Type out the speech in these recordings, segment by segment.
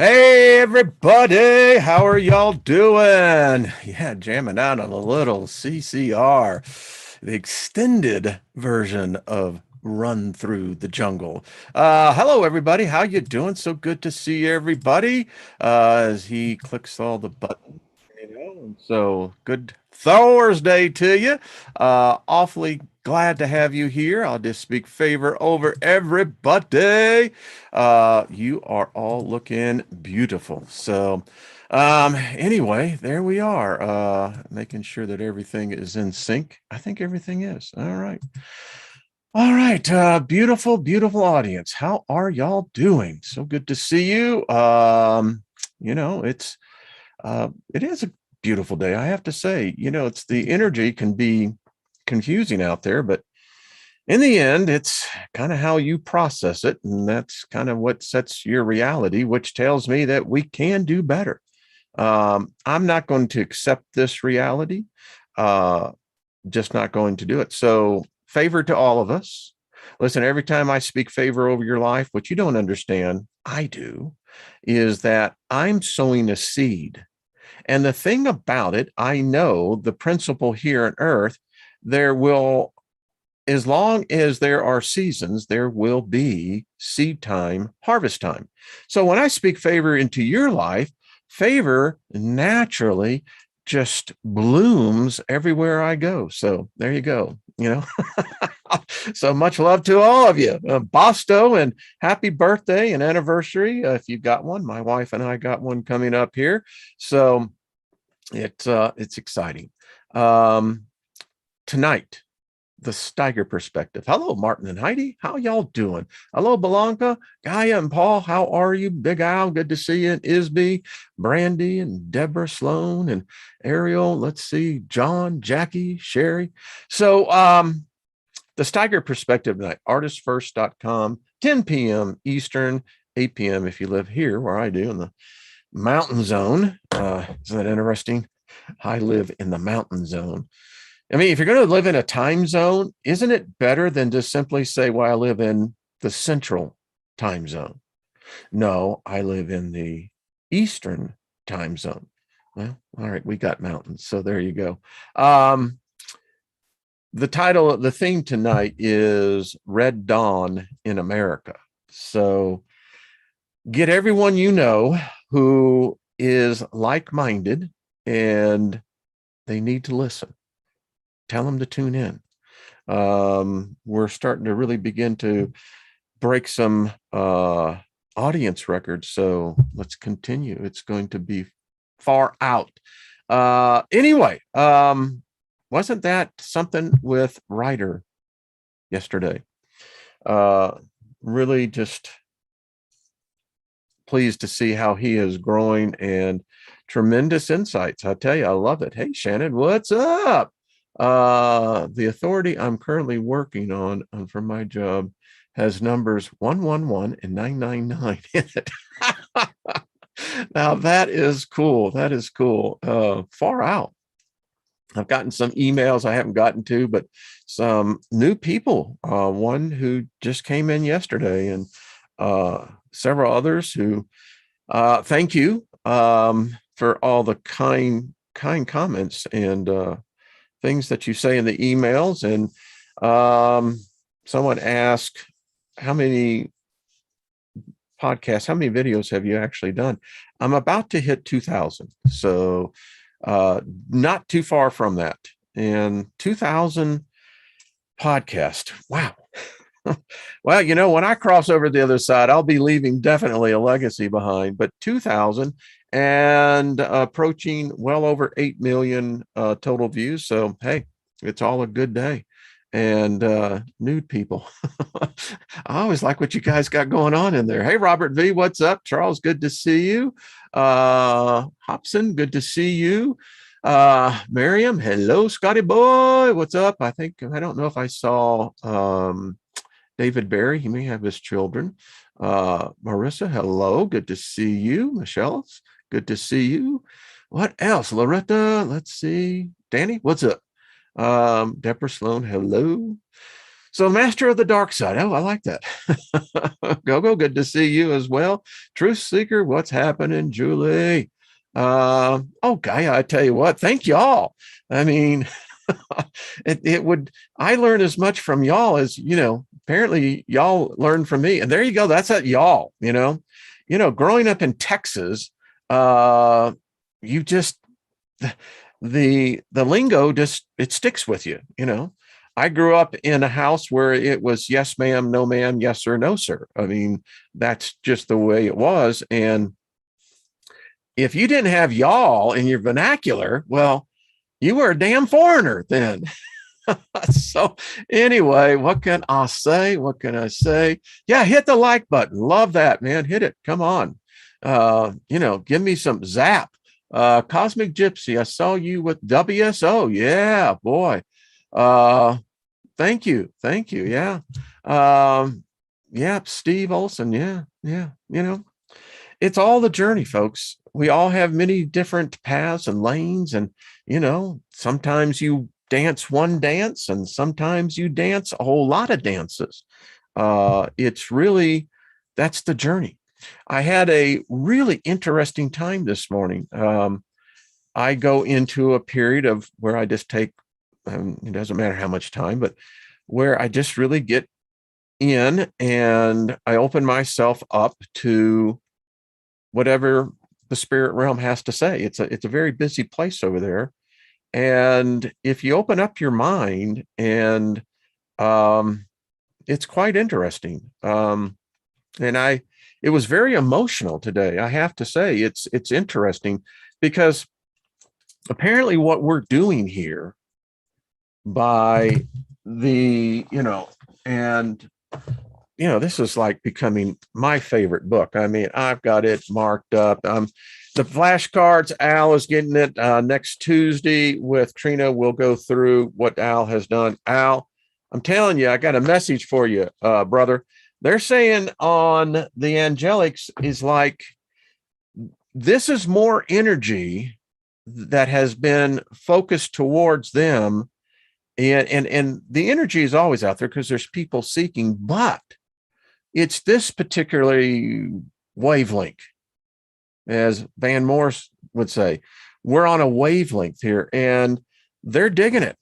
Hey everybody, how are y'all doing? Yeah, jamming out on a little CCR, the extended version of Run Through the Jungle. Hello everybody, how you doing? So good to see everybody. As he clicks all the buttons, and so good Thursday to you. Awfully glad to have you here. I'll just speak favor over everybody. You are all looking beautiful. So, anyway, there we are. Making sure that everything is in sync. I think everything is. All right. All right. Beautiful, beautiful audience. How are y'all doing? So good to see you. You know, it is a beautiful day. I have to say, it's the energy can be confusing out there, but in the end, it's kind of how you process it. And that's kind of what sets your reality, which tells me that we can do better. I'm not going to accept this reality, uh, just not going to do it. So, favor to all of us. Listen, every time I speak favor over your life, what you don't understand, I do, is that I'm sowing a seed. And the thing about it, I know the principle here on earth, there will as long as there are seasons, there will be seed time, harvest time. So when I speak favor into your life, favor naturally just blooms everywhere I go. So there you go. So much love to all of you. BOSTO, and happy birthday and anniversary. If you've got one, my wife and I got one coming up here. So it's exciting. Tonight, the Steiger Perspective. Hello, Martin and Heidi. How y'all doing? Hello, Belanca, Gaia, and Paul. How are you? Big Al, good to see you. And Isby, Brandy, and Deborah Sloan, and Ariel. Let's see, John, Jackie, Sherry. So, the Steiger Perspective tonight, artistfirst.com, 10 p.m. Eastern, 8 p.m. if you live here, where I do, in the mountain zone. Isn't that interesting? I live in the mountain zone. I mean, if you're going to live in a time zone, isn't it better than just simply say, well, I live in the central time zone? No, I live in the Eastern time zone. Well, all right, we got mountains. So there you go. The title, the theme tonight is Red Dawn in America. So get everyone you know who is like-minded and they need to listen. Tell them to tune in. We're starting to really begin to break some audience records. So let's continue. It's going to be far out. Anyway, wasn't that something with Ryder yesterday? Really just pleased to see how he is growing and tremendous insights. I tell you, I love it. Hey, Shannon, what's up? The authority I'm currently working on for my job has numbers 111 and 999 in it. Now that is cool. That is cool. Far out. I've gotten some emails I haven't gotten to, but some new people. One who just came in yesterday, and several others who thank you for all the kind comments and things that you say in the emails. And someone asked, how many podcasts, how many videos have you actually done? I'm about to hit 2,000. So not too far from that. And 2,000 podcast. Wow. Well, when I cross over to the other side, I'll be leaving definitely a legacy behind, but 2,000 and approaching well over 8 million total views. So, hey, it's all a good day. And nude people. I always like what you guys got going on in there. Hey, Robert V, what's up? Charles, good to see you. Hobson, good to see you. Miriam, hello, Scotty boy. What's up? I don't know if I saw David Barry. He may have his children. Marissa, hello. Good to see you. Michelle, good to see you. What else? Loretta, let's see. Danny, what's up? Deborah Sloan, hello. So Master of the Dark Side. Oh, I like that. Go. Good to see you as well. Truth Seeker, what's happening, Julie? Oh, Gaia, I tell you what, thank y'all. I mean, I learn as much from y'all as, apparently y'all learn from me. And there you go. That's at y'all, growing up in Texas, you just, the lingo just, it sticks with you. I grew up in a house where it was yes, ma'am, no, ma'am, yes, sir, no, sir. I mean, that's just the way it was. And if you didn't have y'all in your vernacular, well, you were a damn foreigner then. So anyway, what can I say? What can I say? Yeah, hit the like button. Love that, man. Hit it. Come on. Give me some zap. Cosmic Gypsy, I saw you with WSO. Yeah, boy. Thank you. Yeah. Steve Olson. Yeah. It's all the journey, folks. We all have many different paths and lanes. And, sometimes you dance one dance and sometimes you dance a whole lot of dances. It's really, that's the journey. I had a really interesting time this morning. I go into a period of where I just take, it doesn't matter how much time, but where I just really get in and I open myself up to whatever the spirit realm has to say. It's a very busy place over there. And if you open up your mind and it's quite interesting. It was very emotional today. I have to say it's interesting because apparently what we're doing here by the, this is like becoming my favorite book. I mean, I've got it marked up. The flashcards, Al is getting it next Tuesday with Trina. We'll go through what Al has done. Al, I'm telling you, I got a message for you, brother. They're saying on the angelics is like, this is more energy that has been focused towards them. And the energy is always out there because there's people seeking, but it's this particularly wavelength, as Van Morse would say. We're on a wavelength here, and they're digging it.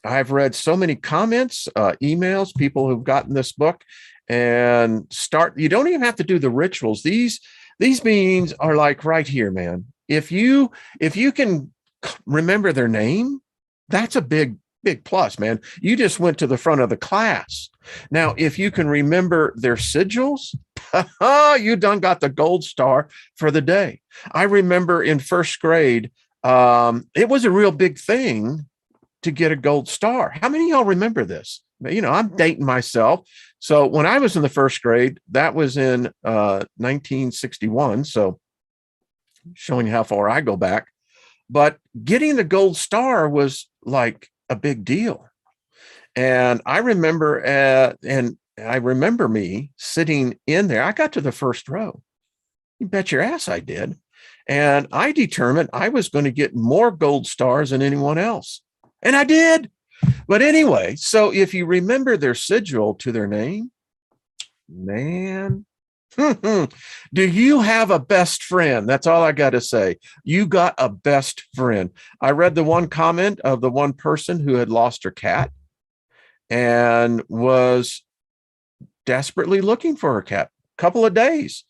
I've read so many comments, emails, people who've gotten this book, and you don't even have to do the rituals. These beings are like right here, man. If you can remember their name, that's a big plus, man. You just went to the front of the class. Now, if you can remember their sigils, you done got the gold star for the day. I remember in first grade, it was a real big thing to get a gold star. How many of y'all remember this? I'm dating myself. So when I was in the first grade, that was in 1961. So showing you how far I go back. But getting the gold star was like a big deal. And I remember, me sitting in there. I got to the first row. You bet your ass I did. And I determined I was going to get more gold stars than anyone else. And I did. But anyway, so if you remember their sigil to their name, man, do you have a best friend? That's all I got to say. You got a best friend. I read the one comment of the one person who had lost her cat and was desperately looking for her cat a couple of days.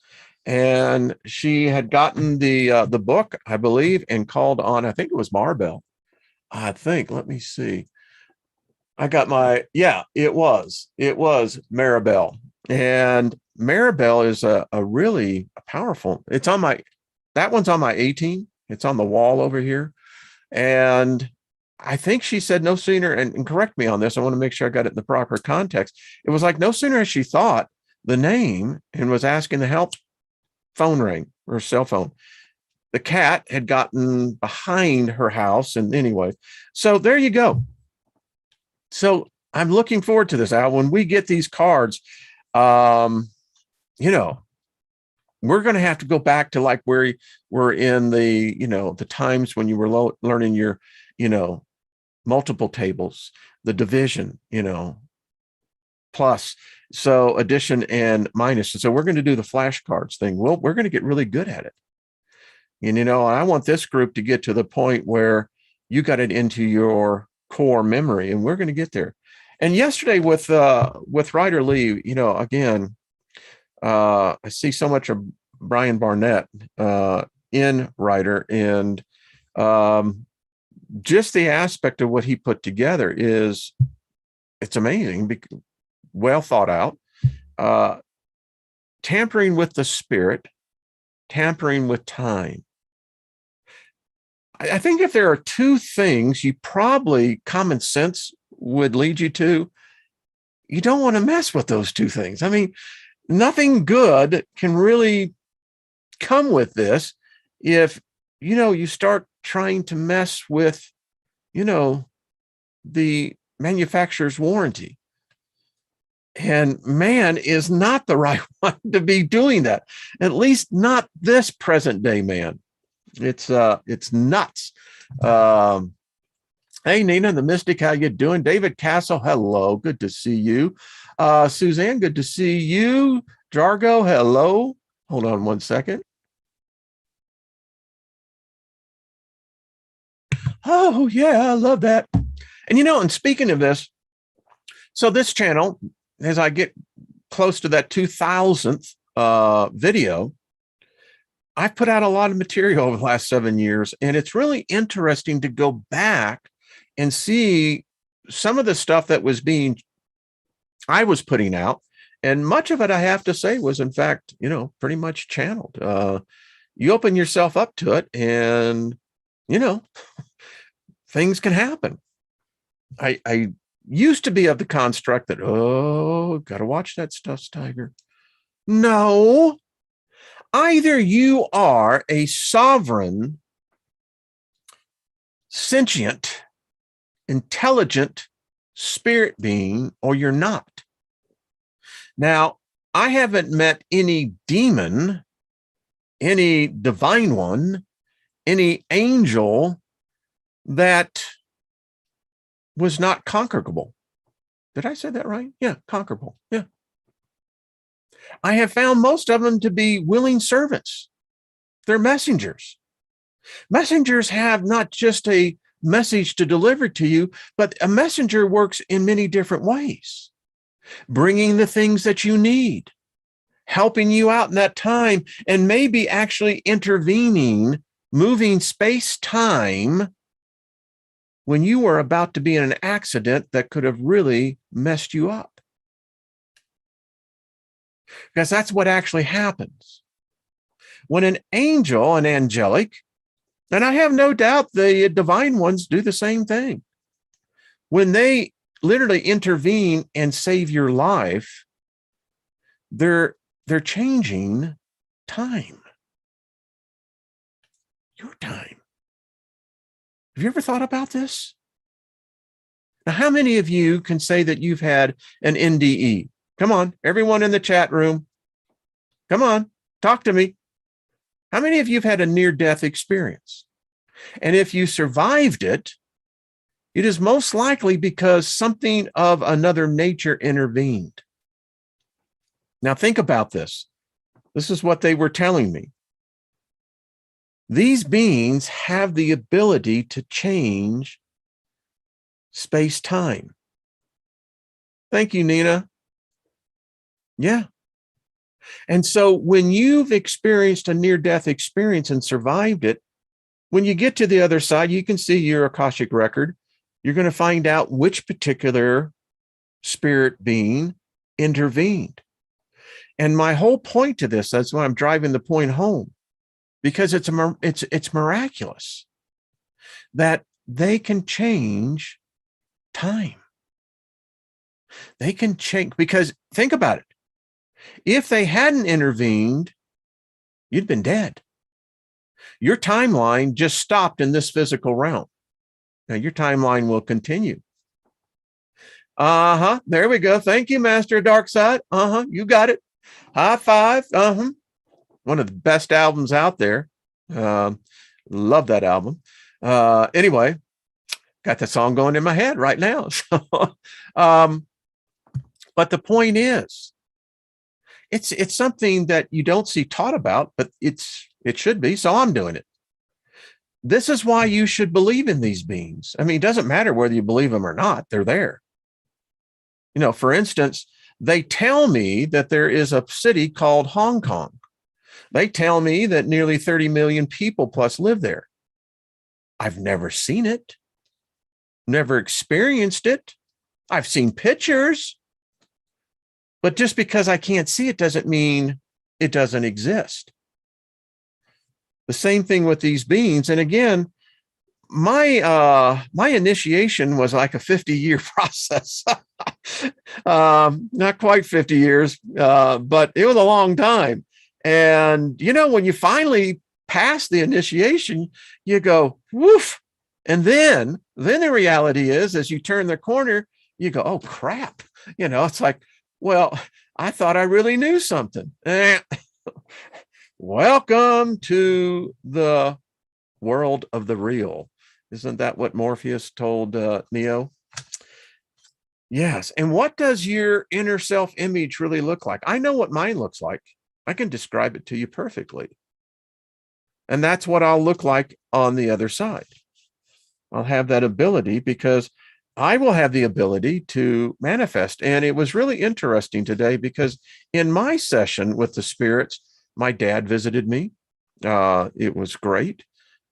And she had gotten the book, I believe, and called on, I think it was Marbell. Let me see. I got it was Maribel. And Maribel is a really powerful, that one's on my 18. It's on the wall over here. And I think she said no sooner, and correct me on this, I want to make sure I got it in the proper context. It was like no sooner as she thought the name and was asking the help, phone rang, or cell phone. The cat had gotten behind her house. And anyway, so there you go. So I'm looking forward to this, Al. When we get these cards, we're going to have to go back to like where we're in the, the times when you were learning your, multiple tables, the division, plus. So addition and minus. And so we're going to do the flashcards thing. Well, we're going to get really good at it. And, I want this group to get to the point where you got it into your core memory, and we're going to get there. And yesterday with Ryder Lee, again, I see so much of Brian Barnett in Ryder, and just the aspect of what he put together it's amazing, well thought out. Tampering with the spirit, tampering with time. I think if there are two things you probably common sense would lead you to, you don't want to mess with those two things. I mean, nothing good can really come with this if, you start trying to mess with, the manufacturer's warranty. And man is not the right one to be doing that. At least not this present day man. It's nuts. Hey, Nina, the Mystic, how you doing? David Castle, hello. Good to see you. Suzanne, good to see you. Jargo, hello. Hold on one second. Oh, yeah, I love that. And, and speaking of this, so this channel, as I get close to that 2000th video, I've put out a lot of material over the last 7 years, and it's really interesting to go back and see some of the stuff that I was putting out. And much of it, I have to say, was in fact, pretty much channeled. You open yourself up to it and, things can happen. I used to be of the construct that, got to watch that stuff, Steiger. No, either you are a sovereign, sentient, intelligent spirit being, or you're not. Now, I haven't met any demon, any divine one, any angel that was not conquerable. Did I say that right? Yeah, conquerable. Yeah. I have found most of them to be willing servants. They're messengers. Messengers have not just a message to deliver to you, but a messenger works in many different ways, bringing the things that you need, helping you out in that time, and maybe actually intervening, moving space-time when you were about to be in an accident that could have really messed you up. Because that's what actually happens. When an angel, an angelic, and I have no doubt the divine ones do the same thing. When they literally intervene and save your life, they're changing time. Your time. Have you ever thought about this? Now, how many of you can say that you've had an NDE? Come on, everyone in the chat room. Come on, talk to me. How many of you have had a near-death experience? And if you survived it, it is most likely because something of another nature intervened. Now, think about this. This is what they were telling me. These beings have the ability to change space-time. Thank you, Nina. Yeah. And so when you've experienced a near-death experience and survived it, when you get to the other side, you can see your Akashic record. You're going to find out which particular spirit being intervened. And my whole point to this, that's why I'm driving the point home, because it's miraculous that they can change time. They can change, because think about it. If they hadn't intervened, you'd been dead. Your timeline just stopped in this physical realm. Now your timeline will continue. There we go. Thank you, Master Dark Side. You got it. High five. One of the best albums out there. Love that album. Anyway, got the song going in my head right now. So, But the point is, it's something that you don't see taught about, but it should be. So I'm doing it. This is why you should believe in these beings. I mean, it doesn't matter whether you believe them or not, they're there. You know, for instance, they tell me that there is a city called Hong Kong. They tell me that nearly 30 million people plus live there. I've never seen it, never experienced it. I've seen pictures, but just because I can't see it doesn't mean it doesn't exist. The same thing with these beings. And again, my initiation was like a 50-year process. Not quite 50 years, but it was a long time. And, you know, when you finally pass the initiation, you go, woof. And then the reality is, as you turn the corner, you go, oh, crap. You know, it's like, well, I thought I really knew something. Welcome to the world of the real. Isn't that what Morpheus told Neo? Yes. And what does your inner self image really look like? I know what mine looks like. I can describe it to you perfectly. And that's what I'll look like on the other side. I'll have that ability because I will have the ability to manifest. And it was really interesting today because in my session with the spirits, my dad visited me. It was great.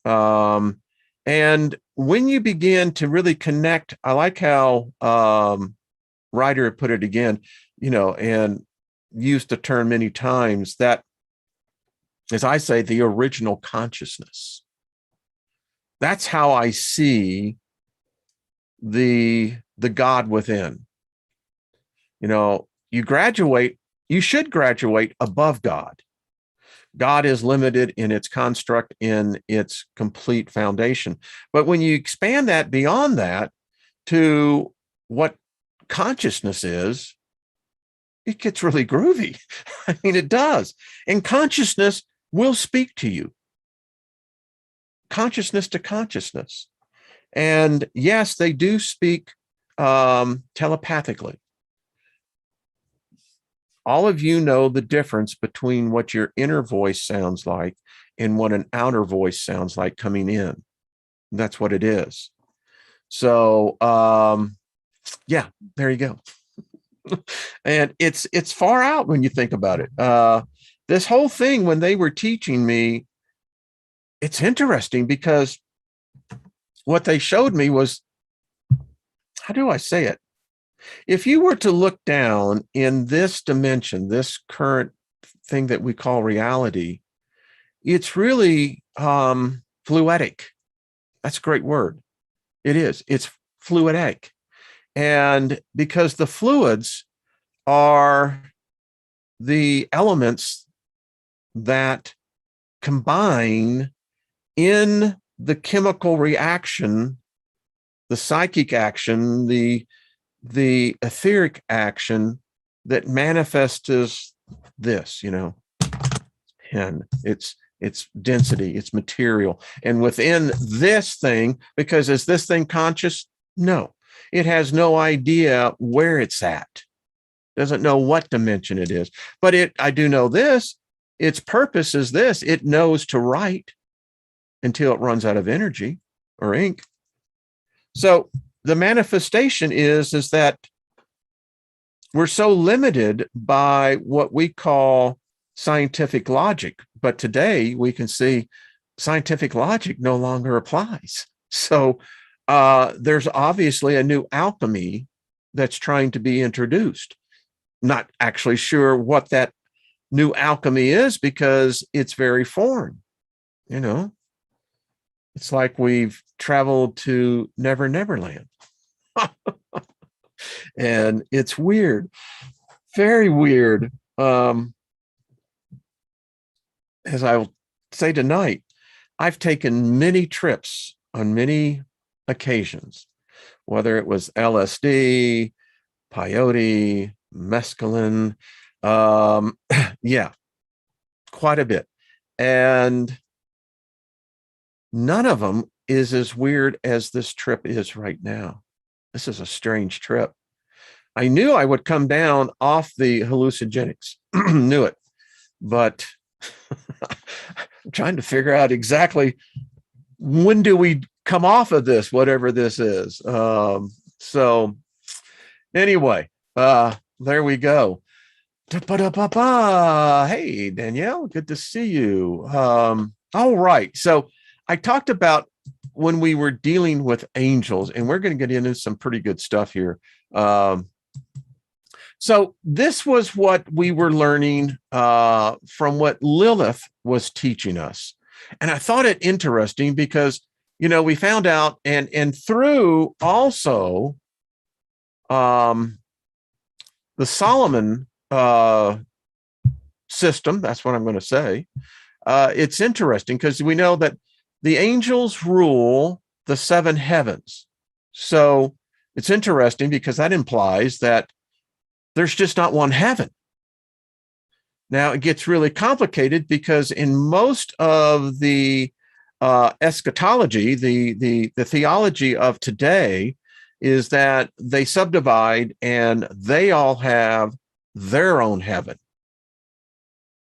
And when you begin to really connect, I like how Ryder put it again, you know, and used the term many times, that, as I say, the original consciousness. That's how I see the God within. You know, you should graduate above God. God is limited in its construct, in its complete foundation. But when you expand that beyond that to what consciousness is, it gets really groovy. I mean, it does. And consciousness will speak to you. Consciousness to consciousness. And yes, they do speak telepathically. All of you know the difference between what your inner voice sounds like and what an outer voice sounds like coming in. That's what it is. So, yeah, there you go. And it's far out when you think about it. This whole thing, when they were teaching me, it's interesting because what they showed me was, how do I say it? If you were to look down in this dimension, this current thing that we call reality, it's really fluidic. That's a great word. It is. It's fluidic. And because the fluids are the elements that combine in the chemical reaction, the psychic action, the etheric action that manifests as this, you know, and it's density, it's material. And within this thing, because is this thing conscious? No, it has no idea where it's at. Doesn't know what dimension it is. But I do know this, its purpose is this: it knows to write until it runs out of energy or ink. So the manifestation is that we're so limited by what we call scientific logic. But today we can see scientific logic no longer applies. So there's obviously a new alchemy that's trying to be introduced. Not actually sure what that new alchemy is because it's very foreign. You know, it's like we've traveled to Never Never Land. And it's weird, very weird. As I will say tonight, I've taken many trips on many occasions, whether it was LSD, peyote, mescaline, yeah, quite a bit. And none of them is as weird as this trip is right now. This is a strange trip. I knew I would come down off the hallucinogenics, knew it, but I'm trying to figure out exactly when do we come off of this, whatever this is. So anyway, there we go. Hey, Danielle, good to see you. All right. So I talked about when we were dealing with angels, and we're going to get into some pretty good stuff here. So this was what we were learning from what Lilith was teaching us. And I thought it interesting because, we found out and through also the Solomon system, that's what I'm going to say. It's interesting because we know that the angels rule the seven heavens. So it's interesting because that implies that there's just not one heaven. Now it gets really complicated because in most of the eschatology, the theology of today is that they subdivide and they all have their own heaven.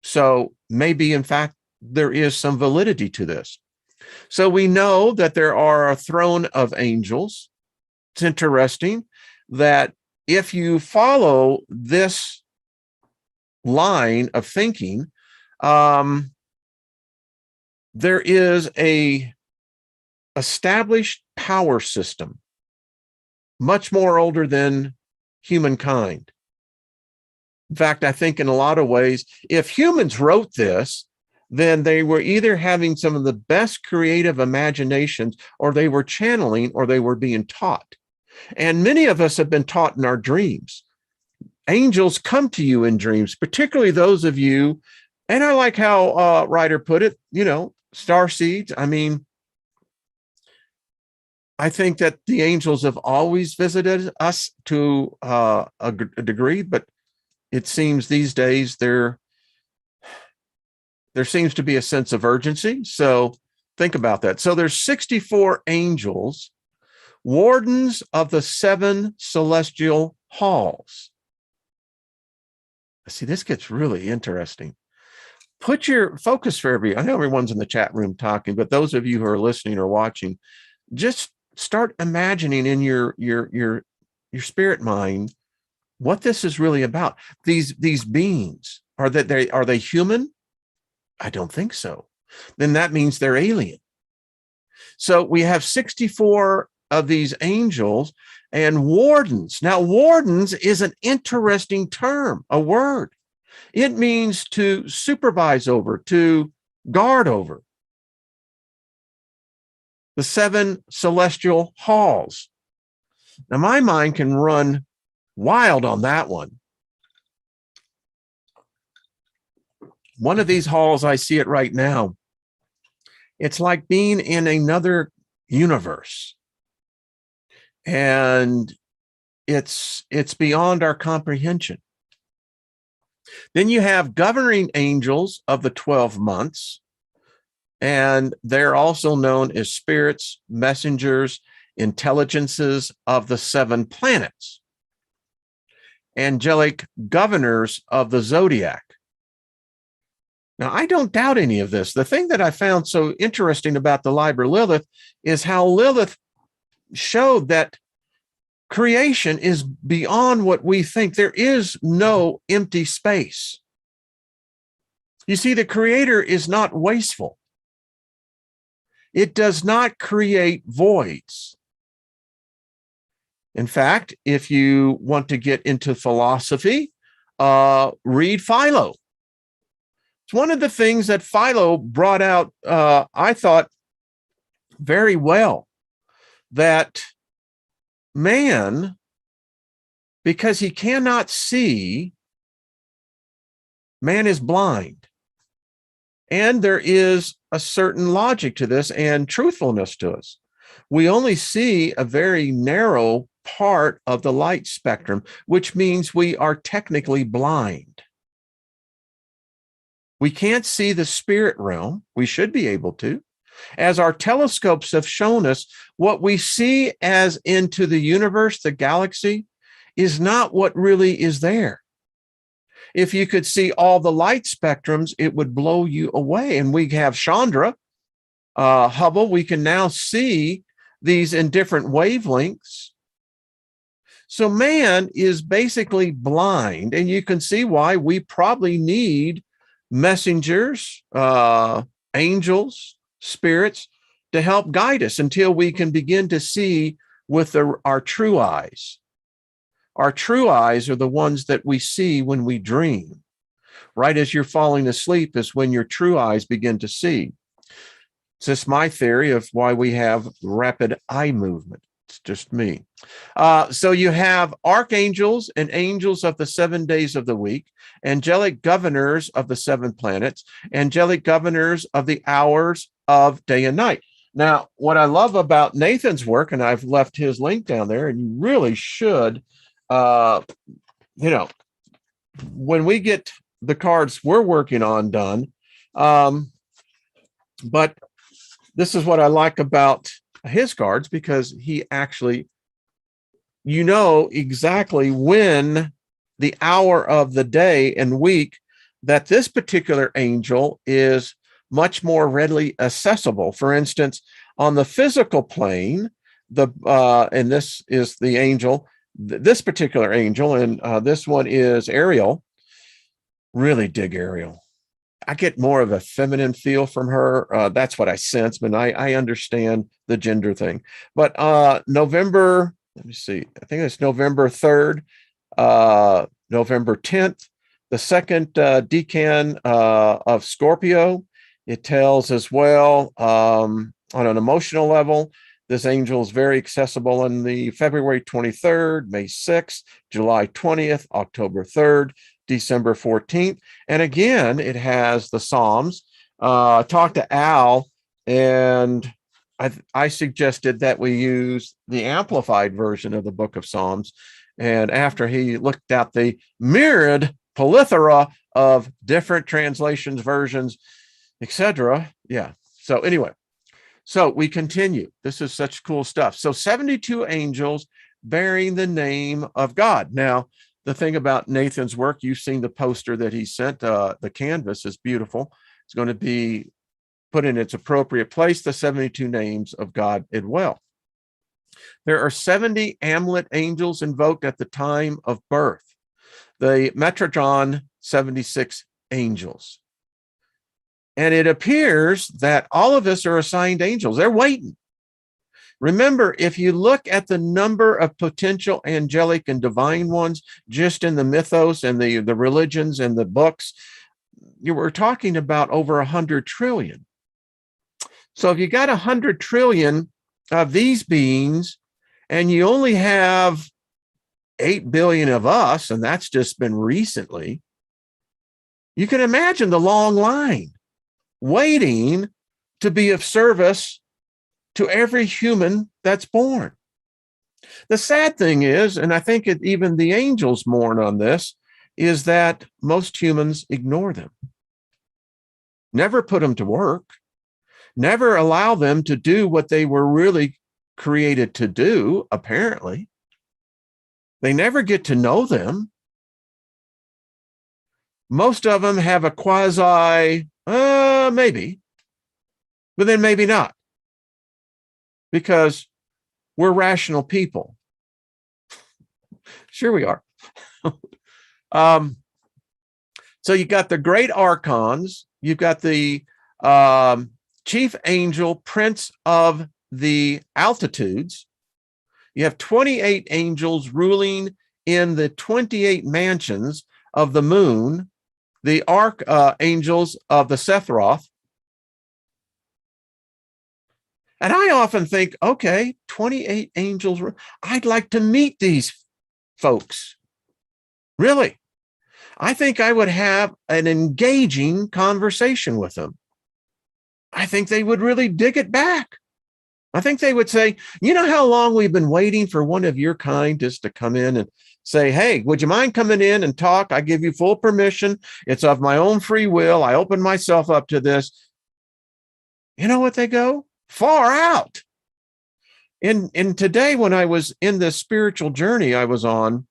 So maybe, in fact, there is some validity to this. So we know that there are a throne of angels. It's interesting that if you follow this line of thinking, there is a established power system, much more older than humankind. In fact, I think in a lot of ways, if humans wrote this, then they were either having some of the best creative imaginations, or they were channeling, or they were being taught. And many of us have been taught in our dreams. Angels come to you in dreams, particularly those of you, and I like how Ryder put it, star seeds. I mean, I think that the angels have always visited us to a degree, but it seems these days there seems to be a sense of urgency. So think about that. So there's 64 angels, wardens of the seven celestial halls. See, this gets really interesting. Put your focus for I know everyone's in the chat room talking, but those of you who are listening or watching, just start imagining in your spirit mind what this is really about. These beings, are they human? I don't think so. Then that means they're alien. So we have 64 of these angels and wardens. Now, wardens is an interesting term, a word. It means to supervise over, to guard over. The seven celestial halls. Now, my mind can run wild on that one. One of these halls, I see it right now. It's like being in another universe. And it's beyond our comprehension. Then you have governing angels of the 12 months. And they're also known as spirits, messengers, intelligences of the seven planets. Angelic governors of the zodiac. Now, I don't doubt any of this. The thing that I found so interesting about the Liber Lilith is how Lilith showed that creation is beyond what we think. There is no empty space. You see, the Creator is not wasteful. It does not create voids. In fact, if you want to get into philosophy, read Philo. It's one of the things that Philo brought out, I thought, very well, that man, because he cannot see, man is blind. And there is a certain logic to this and truthfulness to us. We only see a very narrow part of the light spectrum, which means we are technically blind. We can't see the spirit realm. We should be able to. As our telescopes have shown us, what we see as into the universe, the galaxy, is not what really is there. If you could see all the light spectrums, it would blow you away. And we have Chandra, Hubble, we can now see these in different wavelengths. So man is basically blind, and you can see why we probably need messengers, angels, spirits to help guide us until we can begin to see with our true eyes. Our true eyes are the ones that we see when we dream. Right as you're falling asleep is when your true eyes begin to see. It's just my theory of why we have rapid eye movement. It's just me. So you have archangels and angels of the 7 days of the week, angelic governors of the 7 planets, angelic governors of the hours of day and night. Now, what I love about Nathan's work, and I've left his link down there, and you really should, when we get the cards we're working on done, but this is what I like about his cards, because he actually, exactly when the hour of the day and week that this particular angel is much more readily accessible. For instance, on the physical plane, and this is the angel, this particular angel, and this one is Ariel. Really dig Ariel. I get more of a feminine feel from her. That's what I sense, but I understand the gender thing. But November, let me see, I think it's November 3rd, November 10th, the second decan of Scorpio. It tells as well on an emotional level, this angel is very accessible in the February 23rd, May 6th, July 20th, October 3rd, December 14th. And again, it has the Psalms. Talk to Al, and I suggested that we use the amplified version of the Book of Psalms. And after he looked at the myriad plethora of different translations, versions, etc. Yeah. So anyway, so we continue. This is such cool stuff. So 72 angels bearing the name of God. Now, the thing about Nathan's work, you've seen the poster that he sent. The canvas is beautiful. It's going to be put in its appropriate place, the 72 names of God as well. There are 70 amulet angels invoked at the time of birth. The Metrodron, 76 angels. And it appears that all of us are assigned angels. They're waiting. Remember, if you look at the number of potential angelic and divine ones just in the mythos and the religions and the books, you were talking about over 100 trillion. So if you got 100 trillion of these beings and you only have 8 billion of us, and that's just been recently, you can imagine the long line waiting to be of service to every human that's born. The sad thing is, and I think even the angels mourn on this, is that most humans ignore them. Never put them to work. Never allow them to do what they were really created to do, apparently. They never get to know them. Most of them have a quasi, maybe, but then maybe not. Because we're rational people. Sure we are. So you got the great archons. You've got the chief angel, prince of the altitudes. You have 28 angels ruling in the 28 mansions of the moon, the archangels of the Sephiroth. And I often think, okay, 28 angels. I'd like to meet these folks. Really. I think I would have an engaging conversation with them. I think they would really dig it back. I think they would say, you know how long we've been waiting for one of your kind just to come in and say, hey, would you mind coming in and talk? I give you full permission. It's of my own free will. I open myself up to this. You know what they go? Far out. And today, when I was in this spiritual journey I was on,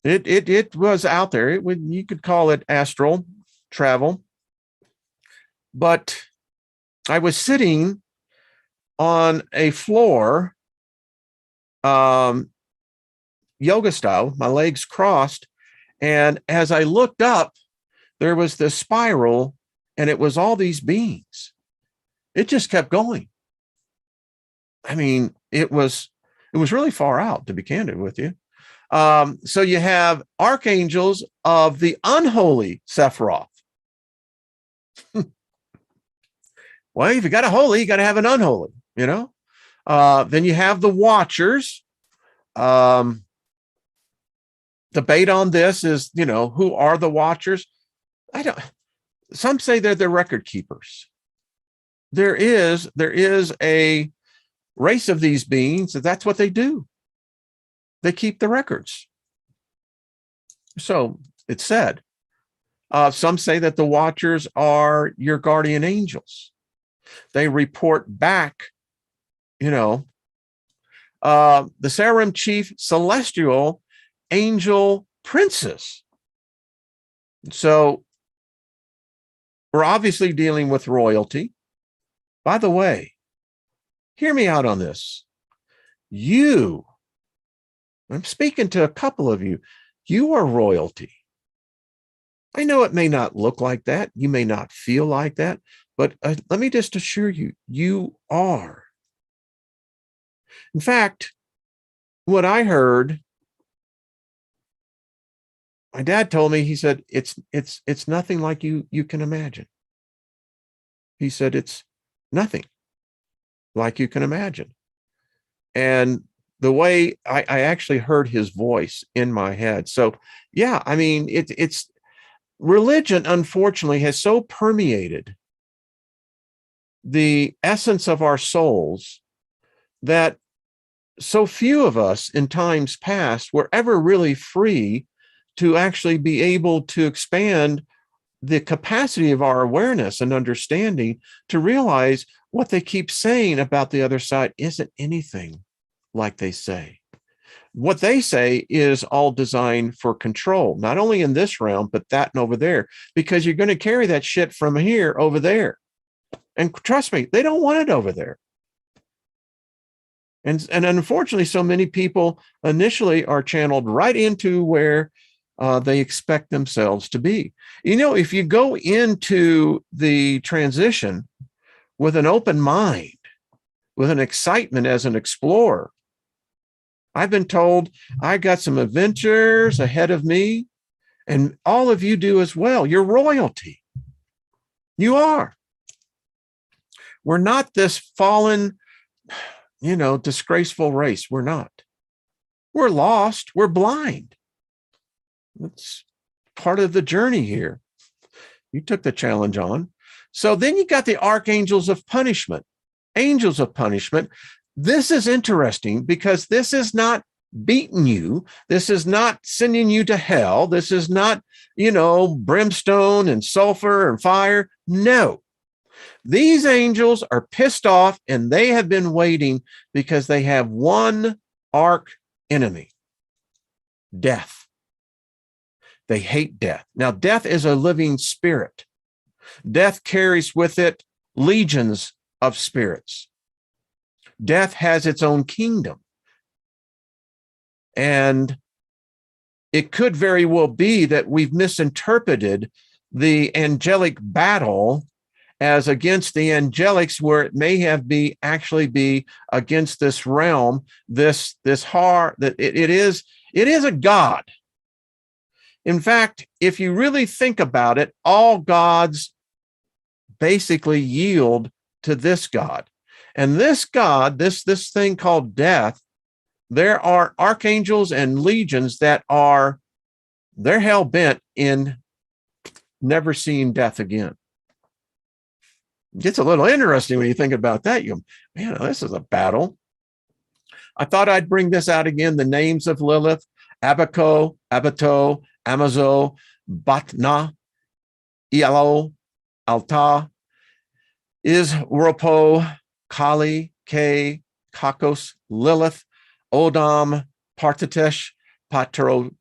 It was out there. You could call it astral travel. But I was sitting on a floor, yoga style, my legs crossed. And as I looked up, there was this spiral, and it was all these beings. It just kept going. I mean, it was really far out, to be candid with you. So you have archangels of the unholy Sephiroth. Well, if you got a holy, you got to have an unholy, you know. Then you have the watchers. Debate on this is, you know, who are the watchers? Some say they're the record keepers. There is a race of these beings that's what they do. They keep the records. So it's said. Some say that the watchers are your guardian angels. They report back, you know, the Sarum chief celestial angel princes. So we're obviously dealing with royalty. By the way, hear me out on this. I'm speaking to a couple of you. You are royalty. I know it may not look like that. You may not feel like that, but let me just assure you, you are. In fact, what I heard, my dad told me, he said, it's nothing like you can imagine. He said, it's nothing like you can imagine. And the way I actually heard his voice in my head. So yeah, I mean, it's religion, unfortunately, has so permeated the essence of our souls that so few of us in times past were ever really free to actually be able to expand the capacity of our awareness and understanding to realize what they keep saying about the other side isn't anything like they say. What they say is all designed for control, not only in this realm, but that and over there, because you're going to carry that shit from here over there. And trust me, they don't want it over there. And unfortunately, so many people initially are channeled right into where they expect themselves to be. You know, if you go into the transition with an open mind, with an excitement as an explorer, I've been told I got some adventures ahead of me, and all of you do as well. You're royalty. You are. We're not this fallen, you know, disgraceful race. We're not. We're lost. We're blind. That's part of the journey here. You took the challenge on. So then you got the archangels of punishment, angels of punishment. This is interesting because this is not beating you. This is not sending you to hell. This is not, you know, brimstone and sulfur and fire. No. These angels are pissed off, and they have been waiting because they have one arch enemy: death. They hate death. Now, death is a living spirit. Death carries with it legions of spirits. Death has its own kingdom. And it could very well be that we've misinterpreted the angelic battle as against the angelics, where it may have actually be against this realm, this heart, that it is a god. In fact, if you really think about it, all gods basically yield to this god. And this god, this thing called death, there are archangels and legions that they're hell-bent in never seeing death again. It gets a little interesting when you think about that. Man, this is a battle. I thought I'd bring this out again. The names of Lilith: Abaco, Abato, Amazo, Batna, Ialo, Alta, Isropo, Kali, K, Kakos, Lilith, Odam, Partatesh, Patro,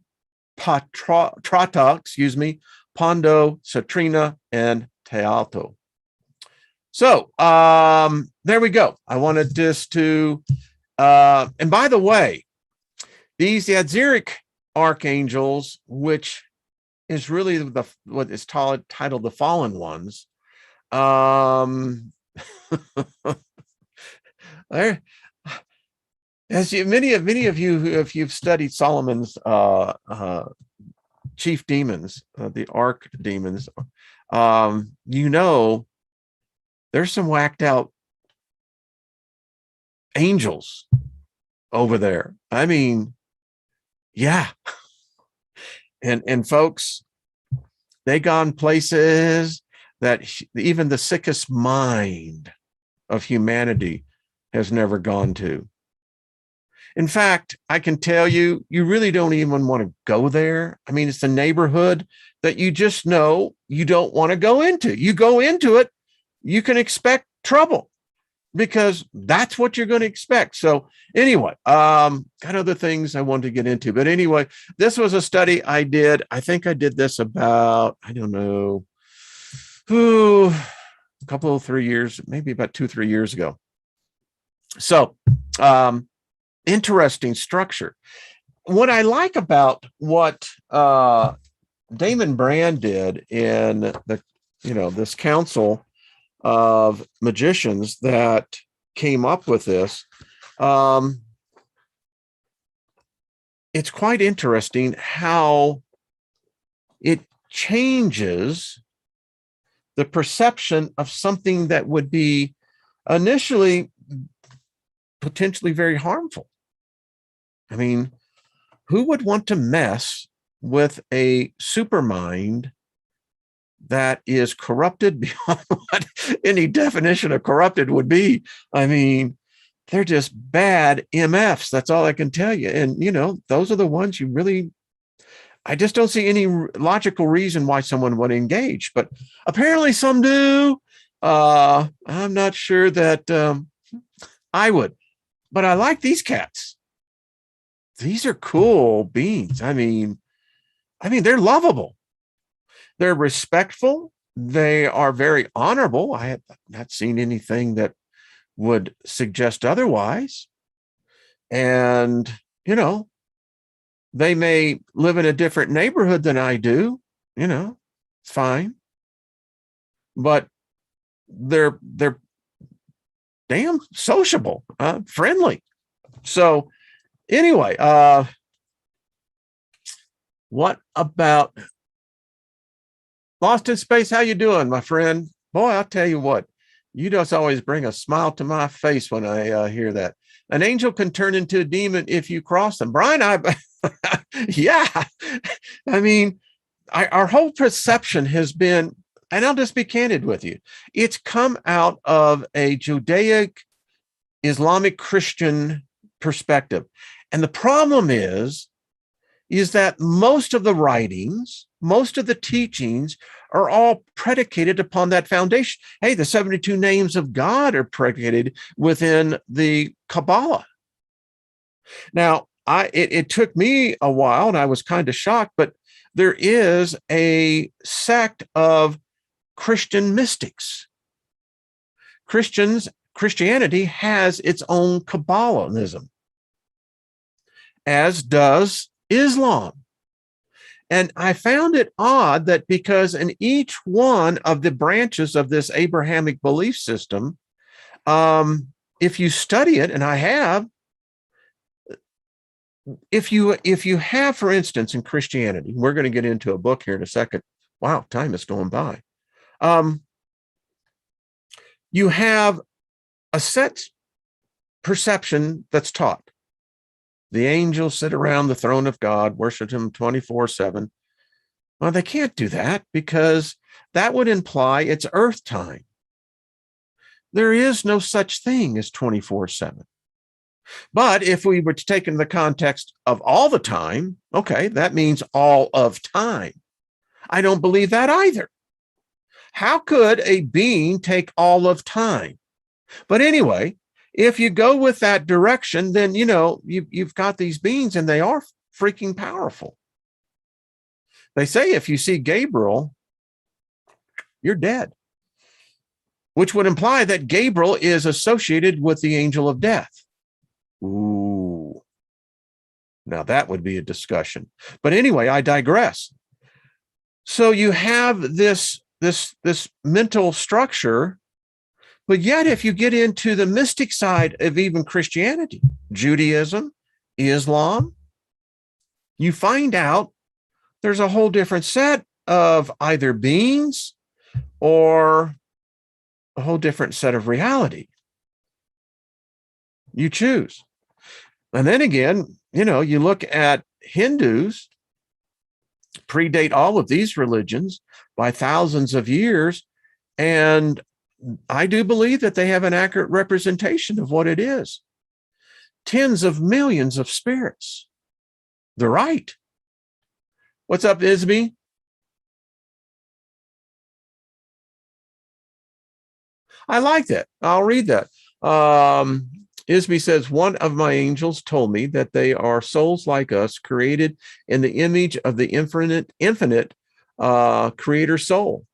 Trata, excuse me, Pondo, Satrina, and Tealto. So there we go. I wanted this to, and by the way, these Yadziric archangels, which is really what is titled the Fallen Ones, as many of you, if you've studied Solomon's chief demons, the arch demons, you know, there's some whacked out angels over there. I mean, yeah. And folks, they gone places that even the sickest mind of humanity has never gone to. In fact, I can tell you, you really don't even want to go there. I mean, it's a neighborhood that you just know you don't want to go into. You go into it, you can expect trouble because that's what you're going to expect. So anyway, got other things I wanted to get into. But anyway, this was a study I did. I think I did this about, I don't know, a couple of 3 years, maybe about 2-3 years ago. So interesting structure. What I like about what Damon Brand did in the, this council of magicians that came up with this, it's quite interesting how it changes the perception of something that would be initially potentially very harmful. I mean, who would want to mess with a supermind that is corrupted beyond what any definition of corrupted would be? I mean, they're just bad MFs. That's all I can tell you. And, those are the ones you really, I just don't see any logical reason why someone would engage, but apparently some do. I'm not sure that I would, but I like these cats. These are cool beings. I mean, they're lovable. They're respectful. They are very honorable. I have not seen anything that would suggest otherwise. And, they may live in a different neighborhood than I do, it's fine. But they're damn sociable, friendly. So anyway, what about Lost in Space? How you doing, my friend? Boy, I'll tell you what, you just always bring a smile to my face when I hear that. An angel can turn into a demon if you cross them. Brian, yeah. I mean, our whole perception has been, and I'll just be candid with you, it's come out of a Judaic, Islamic, Christian perspective. And the problem is that most of the writings, most of the teachings are all predicated upon that foundation. Hey, the 72 names of God are predicated within the Kabbalah. Now, it took me a while, and I was kind of shocked, but there is a sect of Christian mystics. Christianity has its own Kabbalism, as does Islam. And I found it odd that because in each one of the branches of this Abrahamic belief system, if you study it, and I have, if you have, for instance, in Christianity, we're going to get into a book here in a second. Wow, time is going by. You have a set perception that's taught. The angels sit around the throne of God, worship him 24/7. Well, they can't do that because that would imply it's earth time. There is no such thing as 24/7. But if we were to take in the context of all the time, okay, that means all of time. I don't believe that either. How could a being take all of time? But anyway, if you go with that direction, then, you've got these beings and they are freaking powerful. They say if you see Gabriel, you're dead, which would imply that Gabriel is associated with the angel of death. Ooh, now that would be a discussion. But anyway, I digress. So you have this mental structure, but yet if you get into the mystic side of even Christianity, Judaism, Islam, you find out there's a whole different set of either beings or a whole different set of reality. You choose. And then again, you look at Hindus, predate all of these religions by thousands of years, and I do believe that they have an accurate representation of what it is. Tens of millions of spirits. They're right. What's up, Isby? I like that. I'll read that. Isby says, one of my angels told me that they are souls like us, created in the image of the infinite creator soul.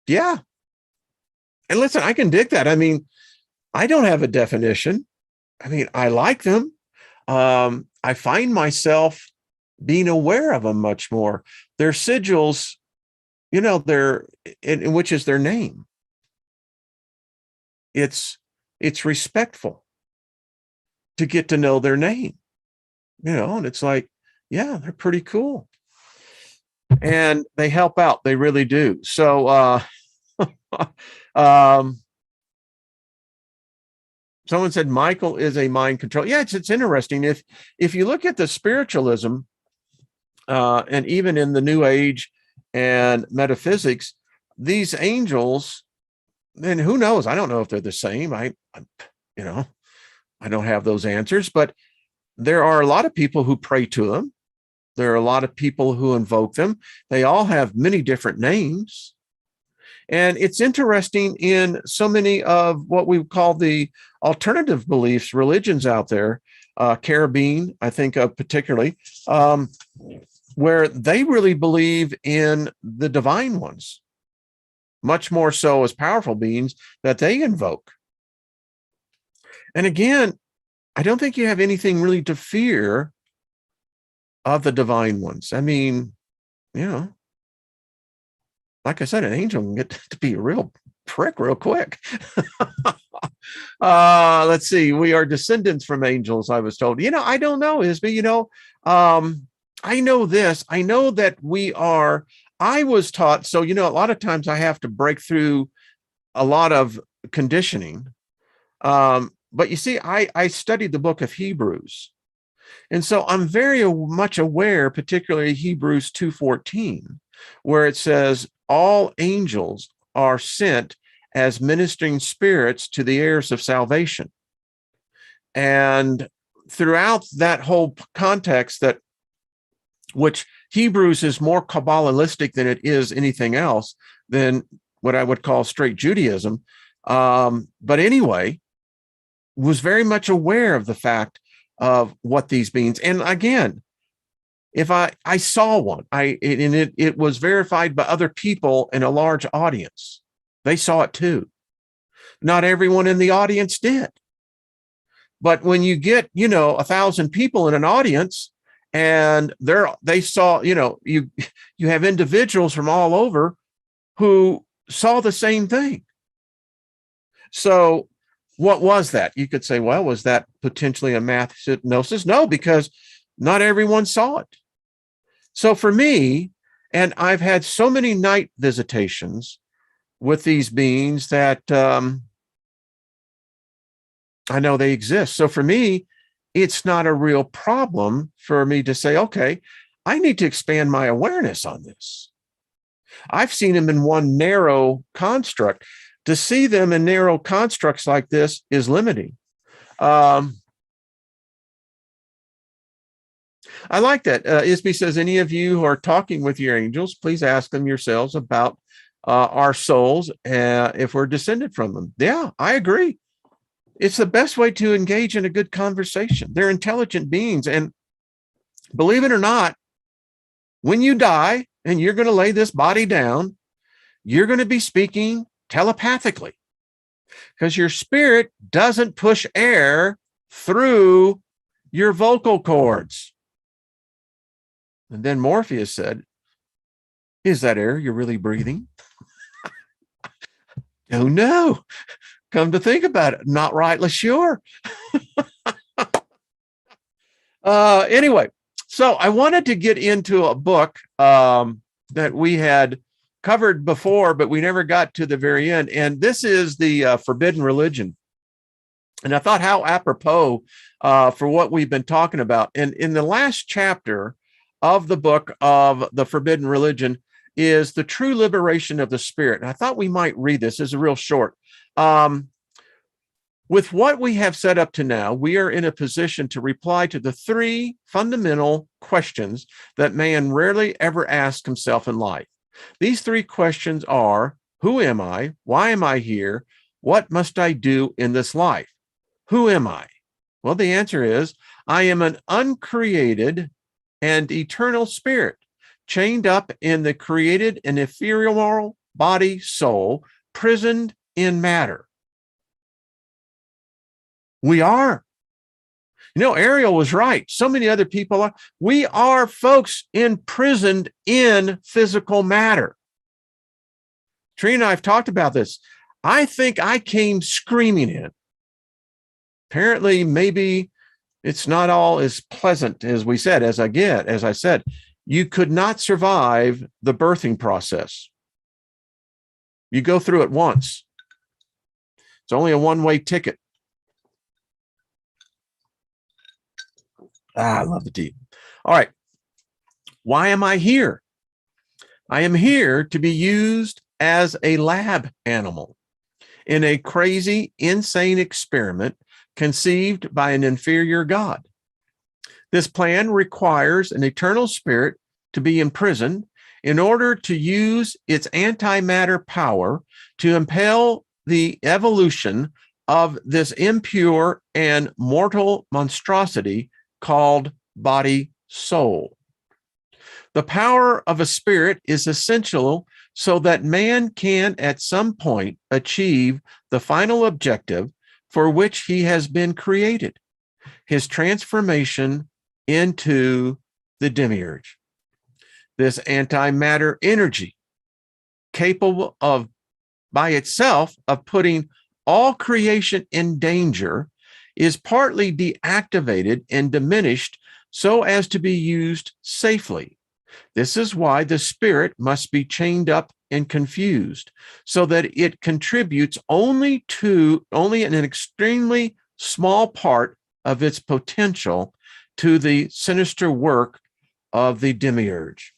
Yeah. And listen, I can dig that. I mean, I don't have a definition. I mean, I like them. I find myself being aware of them much more. Their sigils, they're in which is their name. It's respectful to get to know their name, and it's like, yeah, they're pretty cool. And they help out. They really do. So, someone said Michael is a mind control. Yeah, it's interesting. If you look at the spiritualism, and even in the New Age and metaphysics, these angels, and who knows? I don't know if they're the same. I don't have those answers, but there are a lot of people who pray to them. There are a lot of people who invoke them. They all have many different names. And it's interesting in so many of what we call the alternative beliefs, religions out there, Caribbean, I think of particularly, where they really believe in the divine ones, much more so as powerful beings that they invoke. And again, I don't think you have anything really to fear of the divine ones. I mean, like I said, an angel can get to be a real prick real quick. Let's see. We are descendants from angels, I was told. I don't know, Isby. I know this. I know that I was taught. So, a lot of times I have to break through a lot of conditioning. But you see, I studied the book of Hebrews. And so I'm very much aware, particularly Hebrews 2:14, where it says, all angels are sent as ministering spirits to the heirs of salvation. And throughout that whole context, which Hebrews is more Kabbalistic than it is anything else, than what I would call straight Judaism. But anyway, was very much aware of the fact of what these means. And again, if I saw one, it was verified by other people in a large audience. They saw it too. Not everyone in the audience did. But when you get, 1,000 people in an audience and they saw, you have individuals from all over who saw the same thing. So what was that? You could say, well, was that potentially a mass hypnosis? No, because not everyone saw it. So for me, and I've had so many night visitations with these beings that I know they exist. So for me, it's not a real problem for me to say, okay, I need to expand my awareness on this. I've seen them in one narrow construct. To see them in narrow constructs like this is limiting. I like that. Isby says, any of you who are talking with your angels, please ask them yourselves about our souls, if we're descended from them. Yeah, I agree. It's the best way to engage in a good conversation. They're intelligent beings. And believe it or not, when you die, and you're going to lay this body down, you're going to be speaking telepathically because your spirit doesn't push air through your vocal cords. And then Morpheus said, is that air you're really breathing? Oh, no. Come to think about it, not rightly sure. Anyway, so I wanted to get into a book that we had covered before, but we never got to the very end. And this is the Forbidden Religion. And I thought how apropos for what we've been talking about. And in the last chapter of the book of the Forbidden Religion is the true liberation of the spirit. And I thought we might read this. It's a real short. With what we have set up to now, we are in a position to reply to the three fundamental questions that man rarely ever asks himself in life. These three questions are, who am I? Why am I here? What must I do in this life? Who am I? Well, the answer is, I am an uncreated and eternal spirit, chained up in the created and ephemeral body, soul, prisoned in matter. We are. You know, Ariel was right. So many other people are. We are, folks, imprisoned in physical matter. Trina and I have talked about this. I think I came screaming in. Apparently, maybe it's not all as pleasant as we said, as I said, you could not survive the birthing process. You go through it once. It's only a one-way ticket. I love the tea. All right. Why am I here? I am here to be used as a lab animal in a crazy, insane experiment conceived by an inferior God. This plan requires an eternal spirit to be imprisoned in order to use its antimatter power to impel the evolution of this impure and mortal monstrosity called body soul. The power of a spirit is essential so that man can at some point achieve the final objective for which he has been created, his transformation into the demiurge. This antimatter energy, capable of by itself of putting all creation in danger, is partly deactivated and diminished so as to be used safely. This is why the spirit must be chained up and confused, so that it contributes only in an extremely small part of its potential to the sinister work of the demiurge.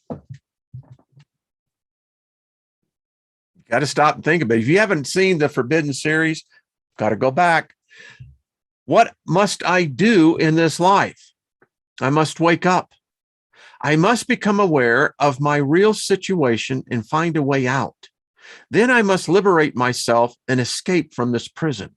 Got to stop and think about it. If you haven't seen the Forbidden series, got to go back. What must I do in this life? I must wake up. I must become aware of my real situation and find a way out. Then I must liberate myself and escape from this prison.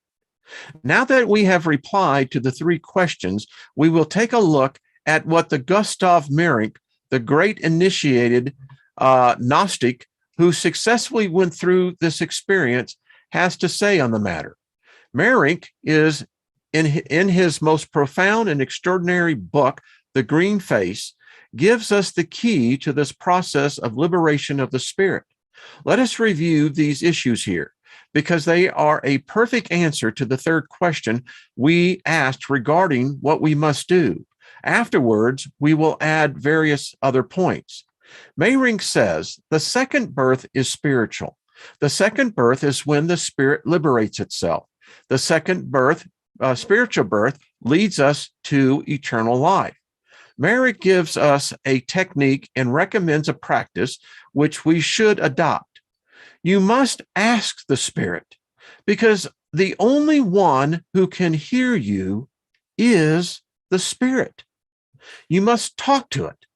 Now that we have replied to the three questions, we will take a look at what the Gustav Meyrink, the great initiated Gnostic who successfully went through this experience, has to say on the matter. Meyrink is in his most profound and extraordinary book, The Green Face, gives us the key to this process of liberation of the spirit. Let us review these issues here, because they are a perfect answer to the third question we asked regarding what we must do. Afterwards, we will add various other points. Meyrink says the second birth is spiritual. The second birth is when the spirit liberates itself. The second birth, spiritual birth, leads us to eternal life. Meyrink gives us a technique and recommends a practice which we should adopt. You must ask the spirit, because the only one who can hear you is the spirit. You must talk to it.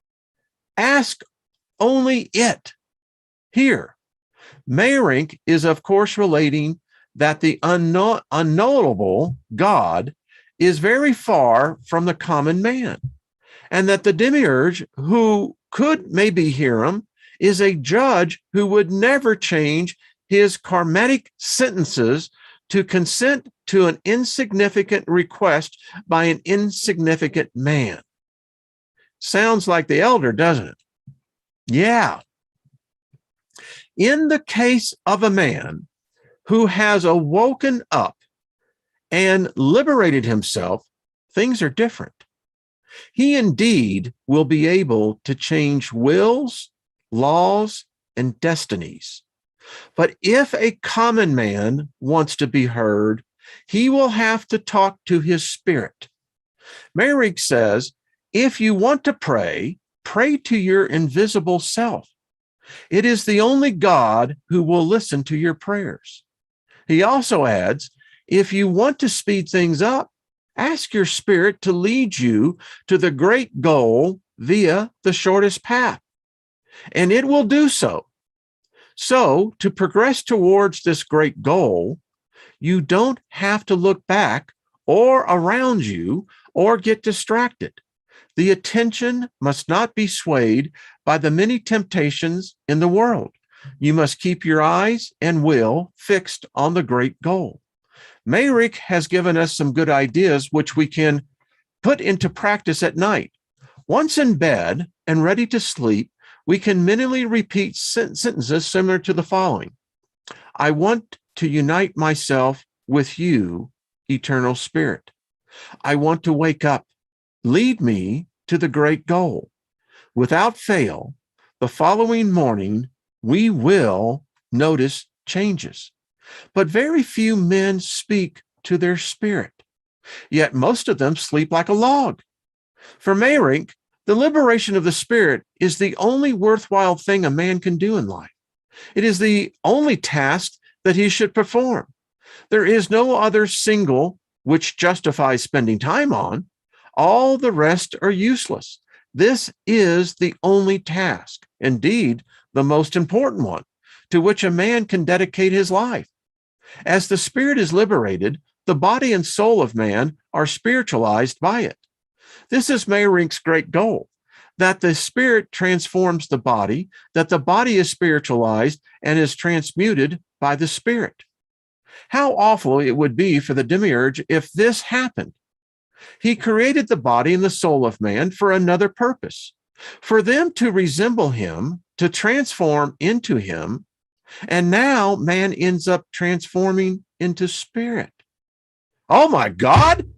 Ask only it. Here, Meyrink is, of course, relating that the unknowable God is very far from the common man, and that the demiurge, who could maybe hear him, is a judge who would never change his karmatic sentences to consent to an insignificant request by an insignificant man. Sounds like the elder, doesn't it? Yeah. In the case of a man who has awoken up and liberated himself, things are different. He indeed will be able to change wills, laws, and destinies. But if a common man wants to be heard, he will have to talk to his spirit. Magick says, if you want to pray, pray to your invisible self. It is the only God who will listen to your prayers. He also adds, if you want to speed things up, ask your spirit to lead you to the great goal via the shortest path, and it will do so. So, to progress towards this great goal, you don't have to look back or around you or get distracted. The attention must not be swayed by the many temptations in the world. You must keep your eyes and will fixed on the great goal. Magick has given us some good ideas which we can put into practice at night. Once in bed and ready to sleep, we can mentally repeat sentences similar to the following. I want to unite myself with you, eternal spirit. I want to wake up. Lead me to the great goal. Without fail, the following morning, we will notice changes. But very few men speak to their spirit, yet most of them sleep like a log. For Magick, the liberation of the spirit is the only worthwhile thing a man can do in life. It is the only task that he should perform. There is no other single which justifies spending time on. All the rest are useless. This is the only task, indeed, the most important one, to which a man can dedicate his life. As the spirit is liberated, the body and soul of man are spiritualized by it. This is Magick's great goal, that the spirit transforms the body, that the body is spiritualized and is transmuted by the spirit. How awful it would be for the demiurge if this happened. He created the body and the soul of man for another purpose, for them to resemble him, to transform into him, and now man ends up transforming into spirit. Oh my God!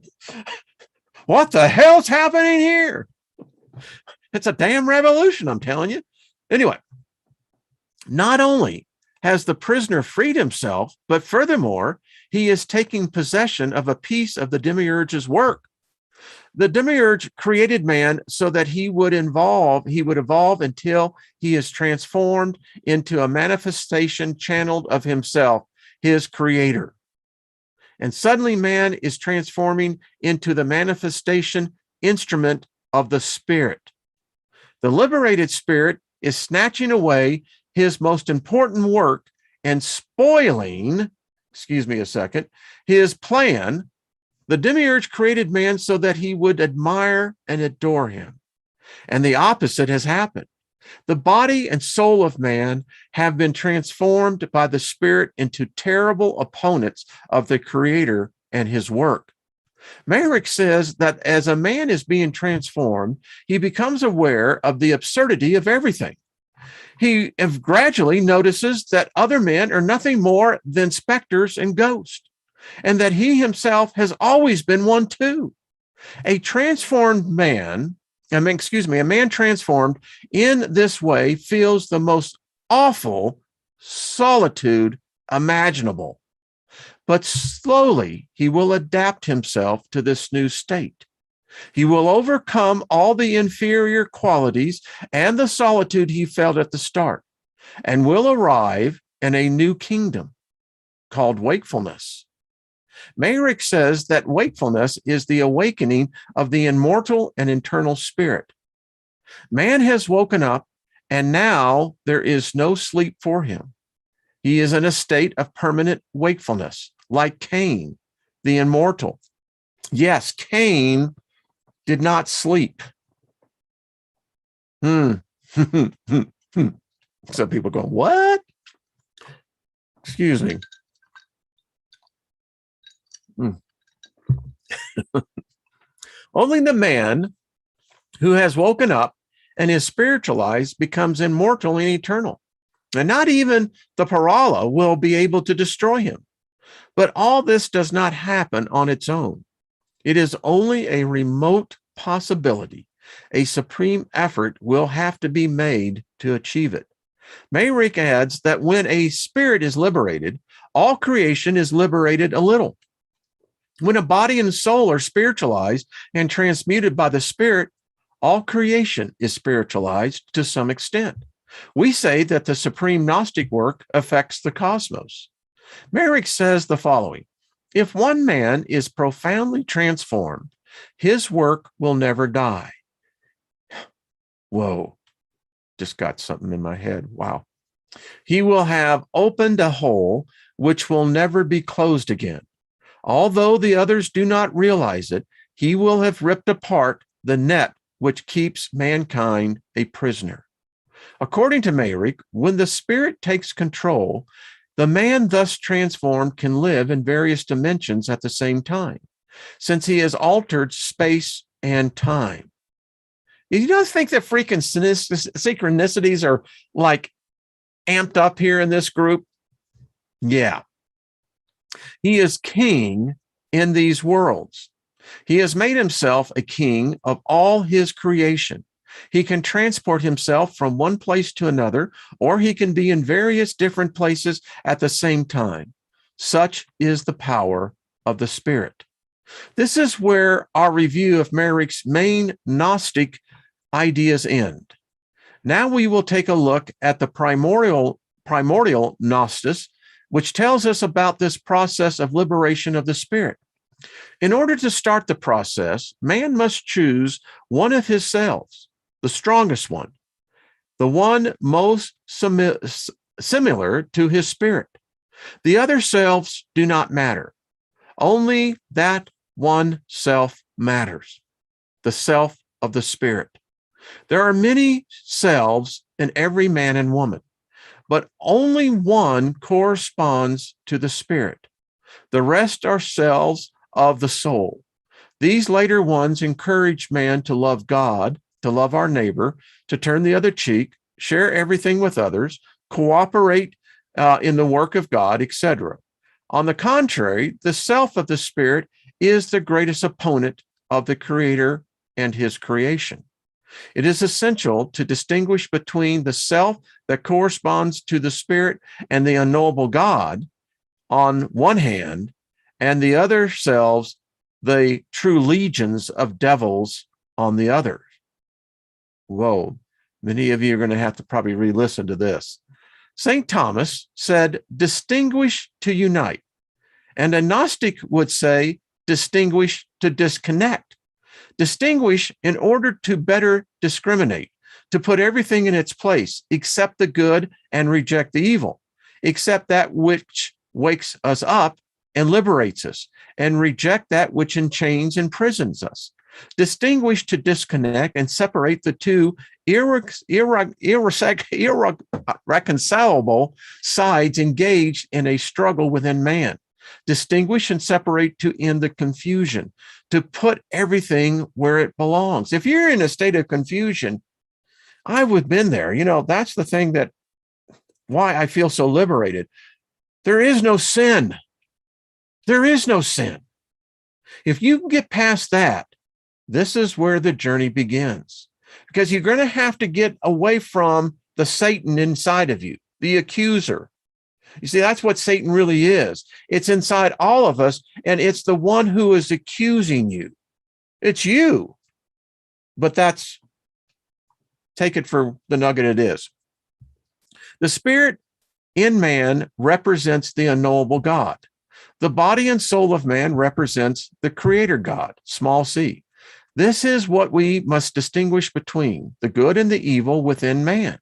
What the hell's happening here? It's a damn revolution, I'm telling you. Anyway, not only has the prisoner freed himself, but furthermore, he is taking possession of a piece of the demiurge's work. The demiurge created man so that he would evolve until he is transformed into a manifestation channeled of himself, his creator. And suddenly man is transforming into the manifestation instrument of the spirit. The liberated spirit is snatching away his most important work and spoiling, his plan. The demiurge created man so that he would admire and adore him. And the opposite has happened. The body and soul of man have been transformed by the spirit into terrible opponents of the creator and his work. Magick says that as a man is being transformed, he becomes aware of the absurdity of everything. He gradually notices that other men are nothing more than specters and ghosts, and that he himself has always been one too. A man transformed in this way feels the most awful solitude imaginable. But slowly he will adapt himself to this new state. He will overcome all the inferior qualities and the solitude he felt at the start, and will arrive in a new kingdom called wakefulness. Magick says that wakefulness is the awakening of the immortal and eternal spirit. Man has woken up, and now there is no sleep for him. He is in a state of permanent wakefulness, like Cain, the immortal. Yes, Cain did not sleep. Some people go, what? Excuse me. Only the man who has woken up and is spiritualized becomes immortal and eternal. And not even the Parala will be able to destroy him. But all this does not happen on its own. It is only a remote possibility. A supreme effort will have to be made to achieve it. Magick adds that when a spirit is liberated, all creation is liberated a little. When a body and soul are spiritualized and transmuted by the spirit, all creation is spiritualized to some extent. We say that the supreme Gnostic work affects the cosmos. Magick says the following: if one man is profoundly transformed, his work will never die. Whoa, just got something in my head. Wow. He will have opened a hole which will never be closed again. Although the others do not realize it, he will have ripped apart the net which keeps mankind a prisoner. According to Magick, when the spirit takes control, the man thus transformed can live in various dimensions at the same time, since he has altered space and time. You don't think that freaking synchronicities are like amped up here in this group? Yeah. He is king in these worlds. He has made himself a king of all his creation. He can transport himself from one place to another, or he can be in various different places at the same time. Such is the power of the Spirit. This is where our review of Magick's main Gnostic ideas end. Now we will take a look at the primordial Gnosis, which tells us about this process of liberation of the spirit. In order to start the process, man must choose one of his selves, the strongest one, the one most similar to his spirit. The other selves do not matter. Only that one self matters, the self of the spirit. There are many selves in every man and woman, but only one corresponds to the spirit. The rest are selves of the soul. These later ones encourage man to love God, to love our neighbor, to turn the other cheek, share everything with others, cooperate in the work of God, etc. On the contrary, the self of the spirit is the greatest opponent of the Creator and his creation. It is essential to distinguish between the self that corresponds to the spirit and the unknowable God on one hand, and the other selves, the true legions of devils, on the other. Whoa, many of you are going to have to probably re-listen to this. St. Thomas said, distinguish to unite. And a Gnostic would say, distinguish to disconnect. Distinguish in order to better discriminate, to put everything in its place, accept the good and reject the evil, accept that which wakes us up and liberates us, and reject that which enchains and imprisons us. Distinguish to disconnect and separate the two irreconcilable sides engaged in a struggle within man. Distinguish and separate to end the confusion, to put everything where it belongs. If you're in a state of confusion, I've been there. You know, that's the thing that why I feel so liberated. There is no sin. There is no sin. If you can get past that, this is where the journey begins, because you're going to have to get away from the Satan inside of you, the accuser. You see, that's what Satan really is. It's inside all of us, and it's the one who is accusing you. It's you. But take it for the nugget it is. The spirit in man represents the unknowable God. The body and soul of man represents the Creator God, small c. This is what we must distinguish between the good and the evil within man.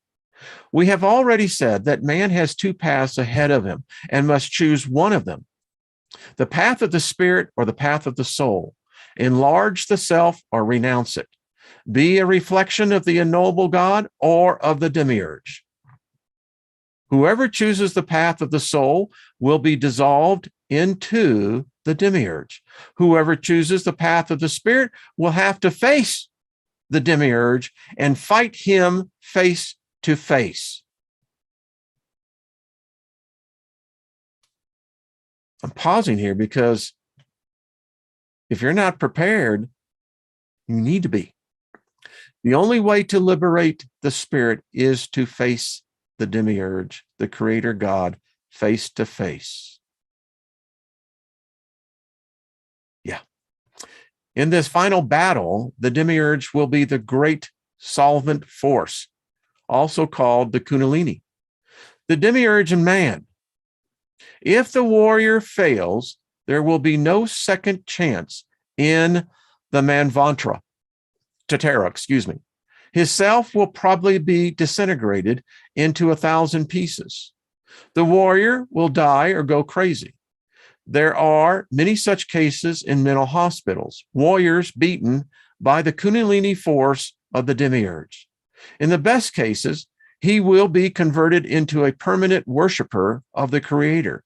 We have already said that man has two paths ahead of him and must choose one of them. The path of the spirit or the path of the soul. Enlarge the self or renounce it. Be a reflection of the unknowable God or of the demiurge. Whoever chooses the path of the soul will be dissolved into the demiurge. Whoever chooses the path of the spirit will have to face the demiurge and fight him face to face. I'm pausing here because if you're not prepared, you need to be. The only way to liberate the spirit is to face the demiurge, the creator God, face to face. Yeah. In this final battle, the demiurge will be the great solvent force, also called the Kundalini. The demiurge in man. If the warrior fails, there will be no second chance in the Manvantara. Tatara. His self will probably be disintegrated into 1,000 pieces. The warrior will die or go crazy. There are many such cases in mental hospitals, warriors beaten by the Kundalini force of the demiurge. In the best cases, he will be converted into a permanent worshiper of the Creator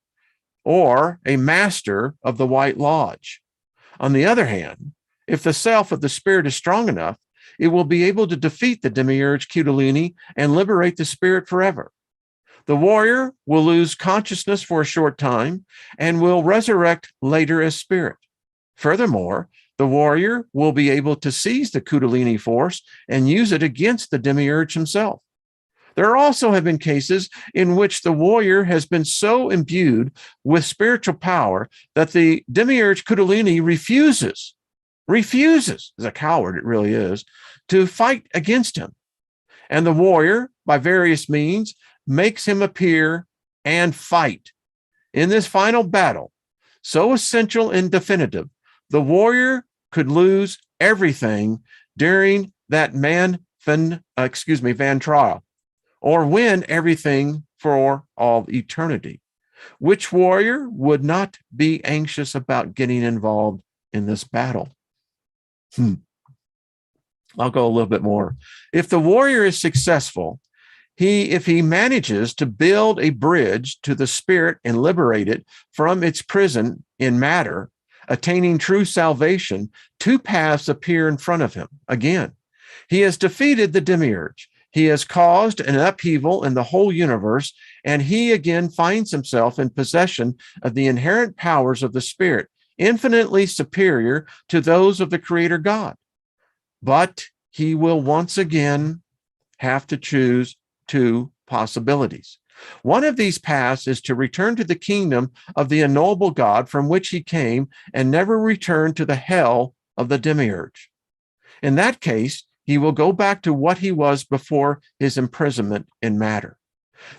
or a master of the White Lodge. On the other hand, if the self of the spirit is strong enough, it will be able to defeat the demiurge Kundalini and liberate the spirit forever. The warrior will lose consciousness for a short time and will resurrect later as spirit. Furthermore, the warrior will be able to seize the Kundalini force and use it against the demiurge himself. There also have been cases in which the warrior has been so imbued with spiritual power that the demiurge Kundalini refuses, as a coward it really is, to fight against him. And the warrior, by various means, makes him appear and fight. In this final battle, so essential and definitive, the warrior could lose everything during that Van trial, or win everything for all eternity. Which warrior would not be anxious about getting involved in this battle? I'll go a little bit more. If the warrior is successful, if he manages to build a bridge to the spirit and liberate it from its prison in matter, attaining true salvation, two paths appear in front of him. Again, he has defeated the demiurge. He has caused an upheaval in the whole universe, and he again finds himself in possession of the inherent powers of the spirit, infinitely superior to those of the Creator God. But he will once again have to choose two possibilities. One of these paths is to return to the kingdom of the unknowable God from which he came and never return to the hell of the demiurge. In that case, he will go back to what he was before his imprisonment in matter.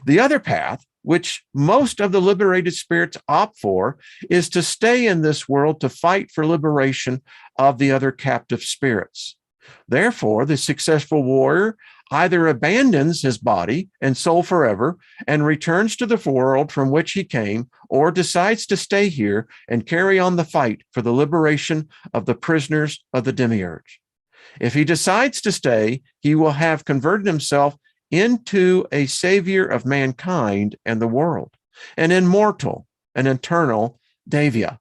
The other path, which most of the liberated spirits opt for, is to stay in this world to fight for liberation of the other captive spirits. Therefore, the successful warrior either abandons his body and soul forever and returns to the world from which he came, or decides to stay here and carry on the fight for the liberation of the prisoners of the demiurge. If he decides to stay, he will have converted himself into a savior of mankind and the world, an immortal, an eternal Devya,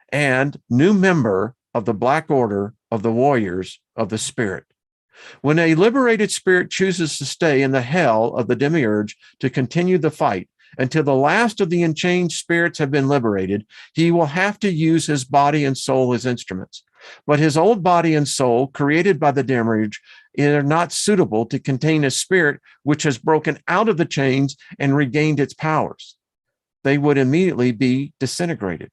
and new member of the Black Order of the Warriors of the Spirit. When a liberated spirit chooses to stay in the hell of the demiurge to continue the fight until the last of the enchained spirits have been liberated, he will have to use his body and soul as instruments. But his old body and soul, created by the demiurge, are not suitable to contain a spirit which has broken out of the chains and regained its powers. They would immediately be disintegrated.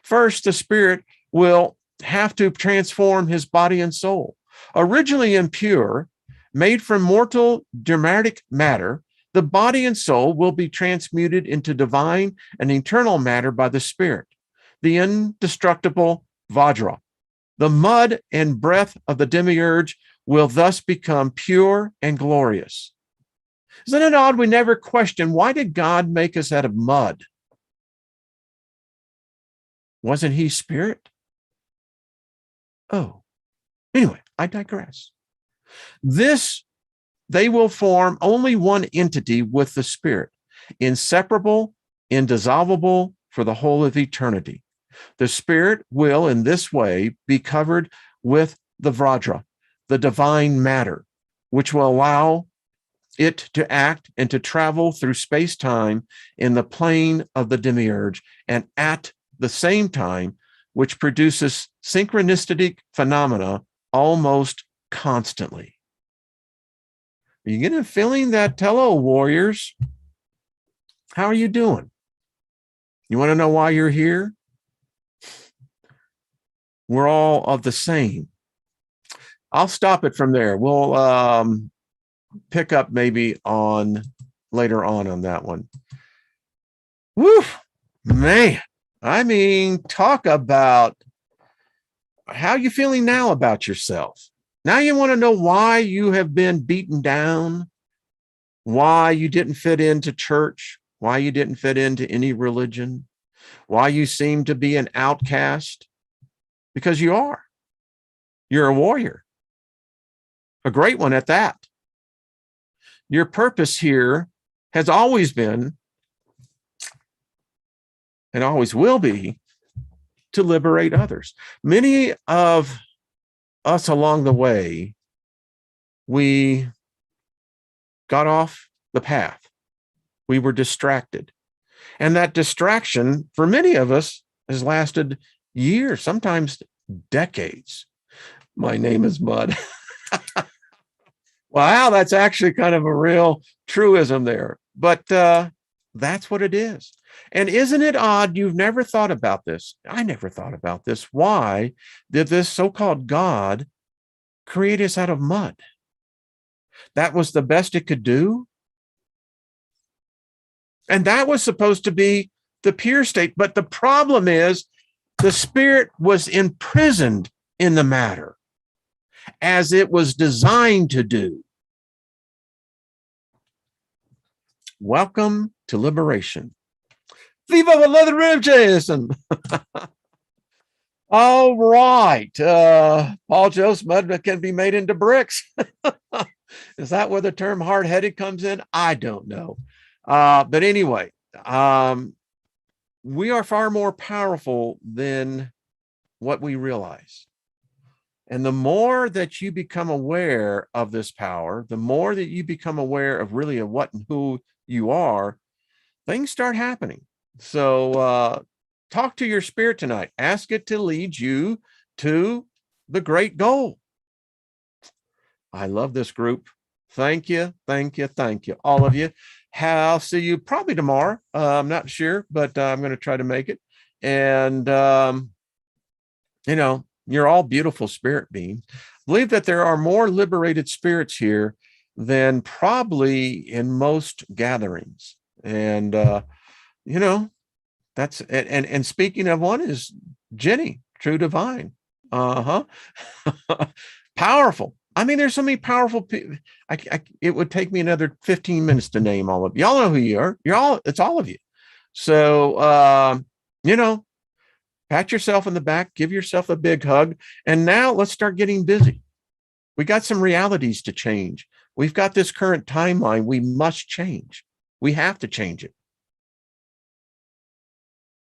First, the spirit will have to transform his body and soul. Originally impure, made from mortal dramatic matter, the body and soul will be transmuted into divine and eternal matter by the spirit, the indestructible Vajra. The mud and breath of the demiurge will thus become pure and glorious. Isn't it odd we never question, why did God make us out of mud? Wasn't he spirit? Oh, anyway, I digress. They will form only one entity with the spirit. inseparable, indissoluble for the whole of eternity. The spirit will, in this way, be covered with the Vajra, the divine matter, which will allow it to act and to travel through space-time in the plane of the demiurge, and at the same time, which produces synchronistic phenomena almost constantly. Are you getting a feeling that, hello, warriors? How are you doing? You want to know why you're here? We're all of the same. I'll stop it from there. We'll pick up maybe on later on that one. Woo, man. I mean, talk about how you feeling now about yourself. Now you want to know why you have been beaten down, why you didn't fit into church, why you didn't fit into any religion, why you seem to be an outcast, because you are. You're a warrior, a great one at that. Your purpose here has always been, and always will be, to liberate others. Many of us along the way, we got off the path. We were distracted. And that distraction, for many of us, has lasted years, sometimes decades. My name is Mud. Wow, that's actually kind of a real truism there. But that's what it is. And isn't it odd? You've never thought about this. I never thought about this. Why did this so-called God create us out of mud? That was the best it could do. And that was supposed to be the pure state. But the problem is the spirit was imprisoned in the matter, as it was designed to do. Welcome to liberation. Viva the leather rim, Jason. All right. Paul Joe's mud can be made into bricks. Is that where the term hard-headed comes in? I don't know. But anyway, we are far more powerful than what we realize. And the more that you become aware of this power, the more that you become aware of really of what and who you are, things start happening. So talk to your spirit tonight. Ask it to lead you to the great goal. I love this group. Thank you, thank you, thank you, all of you. I'll see you probably tomorrow. I'm not sure, but I'm going to try to make it. And, you know, you're all beautiful spirit beings. I believe that there are more liberated spirits here than probably in most gatherings. And, you know, that's, and speaking of one is Jenny, True Divine. Powerful. I mean, there's so many powerful people. It would take me another 15 minutes to name all of you. Y'all know who you are. It's all of you. So, you know, pat yourself in the back, give yourself a big hug. And now let's start getting busy. We got some realities to change. We've got this current timeline. We must change. We have to change it.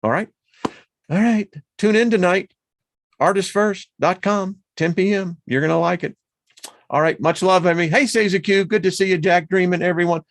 All right. All right. Tune in tonight. artistfirst.com, 10 p.m. You're going to like it. All right. Much love, Emmy. Hey, Caesar Q. Good to see you, Jack Dreamin', everyone.